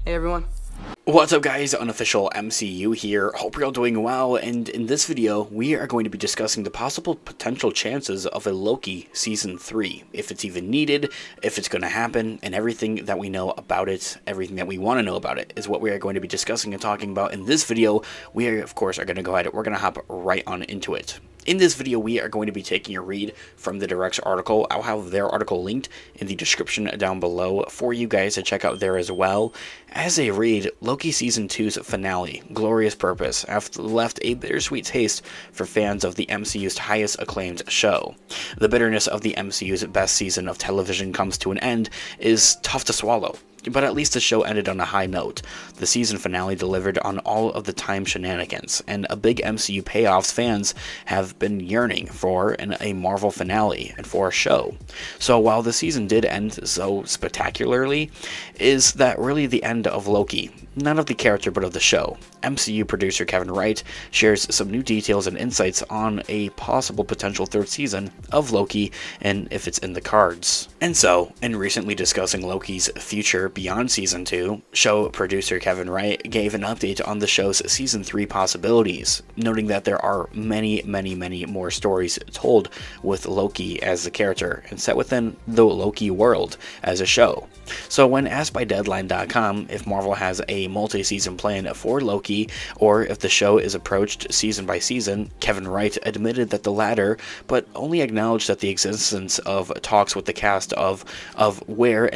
Hey everyone. What's up guys, Unofficial MCU here, hope you're all doing well, and in this video we are going to be discussing the possible potential chances of a Loki Season 3, if it's even needed, if it's going to happen, and everything that we know about it, everything that we want to know about it, is what we are going to be discussing and talking about in this video. We are, of course, are going to go ahead, we're going to hop right on into it. In this video, we are going to be taking a read from the Direct's article. I'll have their article linked in the description down below for you guys to check out there as well. As a read, Loki Season 2's finale, Glorious Purpose, have left a bittersweet taste for fans of the MCU's highest acclaimed show. The bitterness of the MCU's best season of television comes to an end is tough to swallow. But at least the show ended on a high note. The season finale delivered on all of the time shenanigans, and a big MCU payoffs fans have been yearning for in a Marvel finale and for a show. So while the season did end so spectacularly, is that really the end of Loki? Not of the character, but of the show. MCU producer Kevin Wright shares some new details and insights on a possible potential third season of Loki and if it's in the cards. And so, in recently discussing Loki's future beyond Season 2, show producer Kevin Wright gave an update on the show's Season 3 possibilities, noting that there are many more stories told with Loki as the character and set within the Loki world as a show. So when asked by Deadline.com if Marvel has a multi-season plan for Loki, or if the show is approached season by season, Kevin Wright admitted that the latter, but only acknowledged that the existence of talks with the cast of where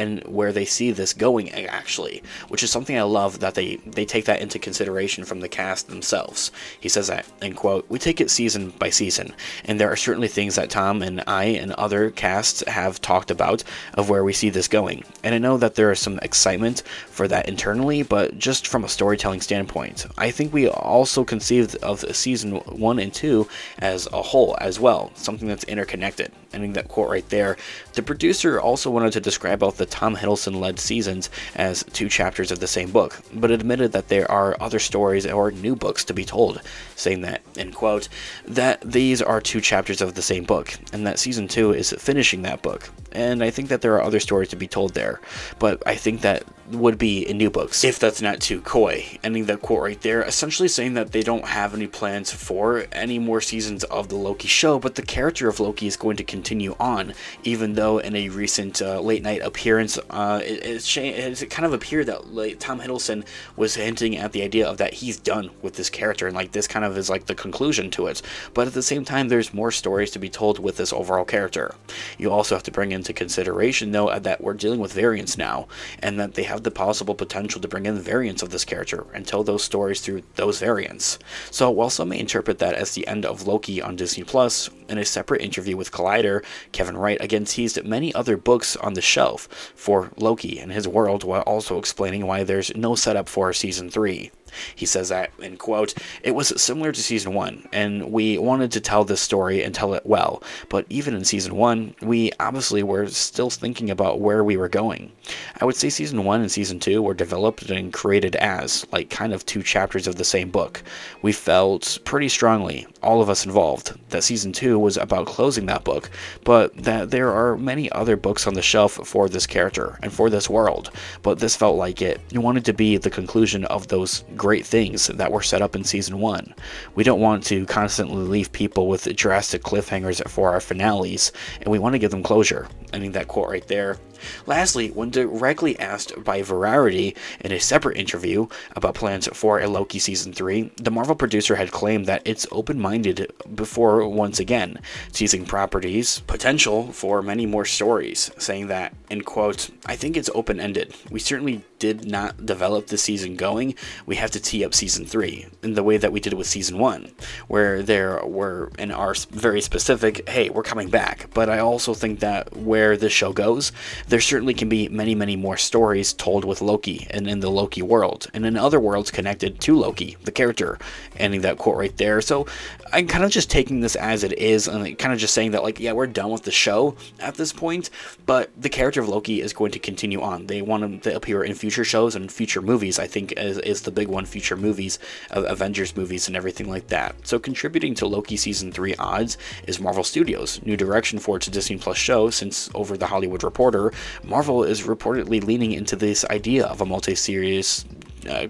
they see this going actually, which is something I love that they take that into consideration from the cast themselves. He says that, and quote, "We take it season by season, and there are certainly things that Tom and I and other casts have talked about of where we see this going, and I know that there is some excitement for that internally, but just from a storytelling standpoint, I think we also conceived of season 1 and 2 as a whole as well, something that's interconnected." Ending that quote right there. The producer also wanted to describe both the Tom Hiddleston-led seasons as two chapters of the same book, but admitted that there are other stories or new books to be told, saying that, end quote, that these are two chapters of the same book, and that season 2 is finishing that book. And I think that there are other stories to be told there, but I think that would be in new books, if that's not too coy. Ending that quote right there, essentially saying that they don't have any plans for any more seasons of the Loki show, but the character of Loki is going to continue on, even though in a recent late night appearance, it kind of appeared that Tom Hiddleston was hinting at the idea of that he's done with this character, and like this kind of is like the conclusion to it. But at the same time, there's more stories to be told with this overall character. You also have to bring into consideration, though, that we're dealing with variants now, and that they have the possible potential to bring in variants of this character and tell those stories through those variants. So while some may interpret that as the end of Loki on Disney Plus, in a separate interview with Collider, Kevin Wright again teased many other books on the shelf for Loki and his world, while also explaining why there's no setup for Season 3. He says that, end quote, "It was similar to Season 1, and we wanted to tell this story and tell it well, but even in Season 1, we obviously were still thinking about where we were going. I would say Season 1 and Season 2 were developed and created as, like, kind of two chapters of the same book. We felt pretty strongly, all of us involved, that Season 2 was about closing that book, but that there are many other books on the shelf for this character and for this world, but this felt like it. We wanted to be the conclusion of those great things that were set up in Season 1. We don't want to constantly leave people with drastic cliffhangers for our finales, and we want to give them closure." Ending that quote right there. Lastly, when directly asked by Variety in a separate interview about plans for a Loki Season 3, the Marvel producer had claimed that it's open-minded before once again, teasing properties, potential for many more stories, saying that, end quote, "I think it's open-ended. We certainly did not develop the season going. We have to tee up Season 3 in the way that we did with Season 1, where there were and are very specific, hey, we're coming back. But I also think that where this show goes, there certainly can be many more stories told with Loki and in the Loki world, and in other worlds connected to Loki, the character." Ending that quote right there. So I'm kind of just taking this as it is, and kind of just saying that, like, yeah, we're done with the show at this point, but the character of Loki is going to continue on. They want him to appear in future shows and future movies, I think, is the big one, future movies, Avengers movies and everything like that. So contributing to Loki Season 3 odds is Marvel Studios' new direction for its Disney Plus show, since over The Hollywood Reporter, Marvel is reportedly leaning into this idea of a multi-series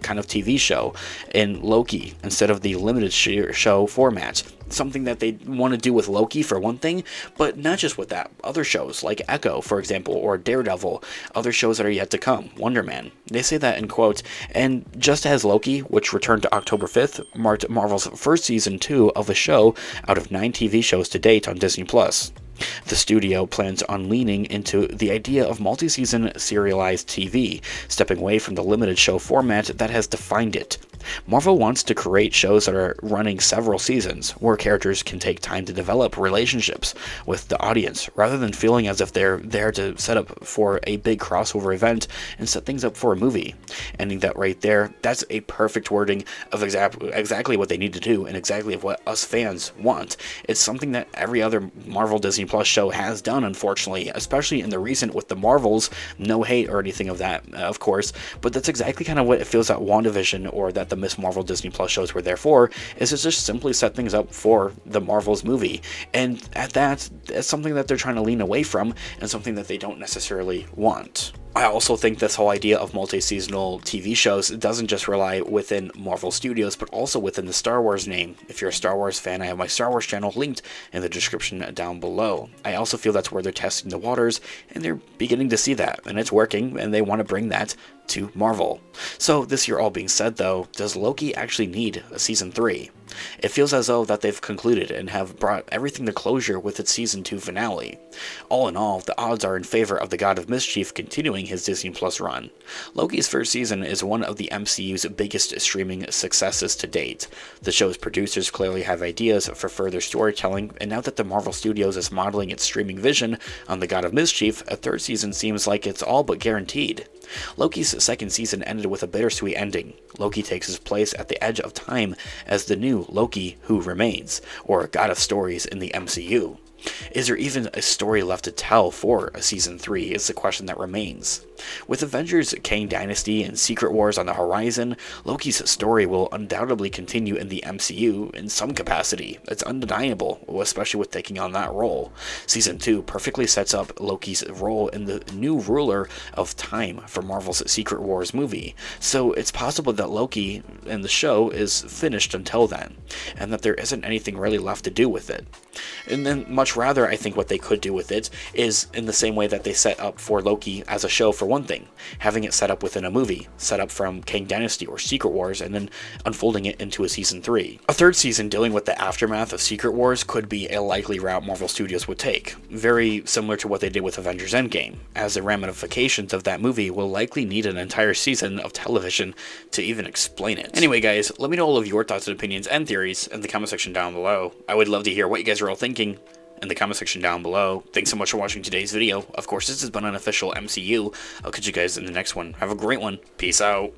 kind of TV show in Loki instead of the limited show format. Something that they want to do with Loki for one thing, but not just with that. Other shows like Echo, for example, or Daredevil, other shows that are yet to come, Wonder Man. They say that in quotes, and just as Loki, which returned to October 5th, marked Marvel's first season 2 of a show out of 9 TV shows to date on Disney Plus. The studio plans on leaning into the idea of multi-season serialized TV, stepping away from the limited show format that has defined it. Marvel wants to create shows that are running several seasons, where characters can take time to develop relationships with the audience, rather than feeling as if they're there to set up for a big crossover event and set things up for a movie. Ending that right there, that's a perfect wording of exactly what they need to do, and exactly of what us fans want. It's something that every other Marvel Disney Plus show has done, unfortunately, especially in the recent with the Marvels. No hate or anything of that, of course, but that's exactly kind of what it feels that WandaVision or that the Miss Marvel Disney Plus shows were there for, is to just simply set things up for the Marvels movie. And at that, it's something that they're trying to lean away from, and something that they don't necessarily want. I also think this whole idea of multi-seasonal TV shows doesn't just rely within Marvel Studios, but also within the Star Wars name. If you're a Star Wars fan, I have my Star Wars channel linked in the description down below. I also feel that's where they're testing the waters, and they're beginning to see that, and it's working, and they want to bring that to Marvel. So this year all being said though, does Loki actually need a season 3? It feels as though that they've concluded and have brought everything to closure with its season 2 finale. All in all, the odds are in favor of the God of Mischief continuing his Disney Plus run. Loki's first season is one of the MCU's biggest streaming successes to date. The show's producers clearly have ideas for further storytelling, and now that the Marvel Studios is modeling its streaming vision on the God of Mischief, a third season seems like it's all but guaranteed. Loki's second season ended with a bittersweet ending. Loki takes his place at the edge of time as the new Loki who remains, or God of Stories in the MCU. Is there even a story left to tell for a season 3 is the question that remains. With Avengers, Kang Dynasty, and Secret Wars on the horizon, Loki's story will undoubtedly continue in the MCU in some capacity. It's undeniable, especially with taking on that role. Season 2 perfectly sets up Loki's role in the new ruler of time for Marvel's Secret Wars movie, so it's possible that Loki in the show is finished until then, and that there isn't anything really left to do with it. And then much rather, I think what they could do with it is in the same way that they set up for Loki as a show for one thing, having it set up within a movie, set up from Kang Dynasty or Secret Wars, and then unfolding it into a season 3. A third season dealing with the aftermath of Secret Wars could be a likely route Marvel Studios would take, very similar to what they did with Avengers Endgame, as the ramifications of that movie will likely need an entire season of television to even explain it. Anyway guys, let me know all of your thoughts and opinions and theories in the comment section down below. I would love to hear what you guys are all thinking in the comment section down below. Thanks so much for watching today's video. Of course, this has been an official MCU. I'll catch you guys in the next one. Have a great one. Peace out.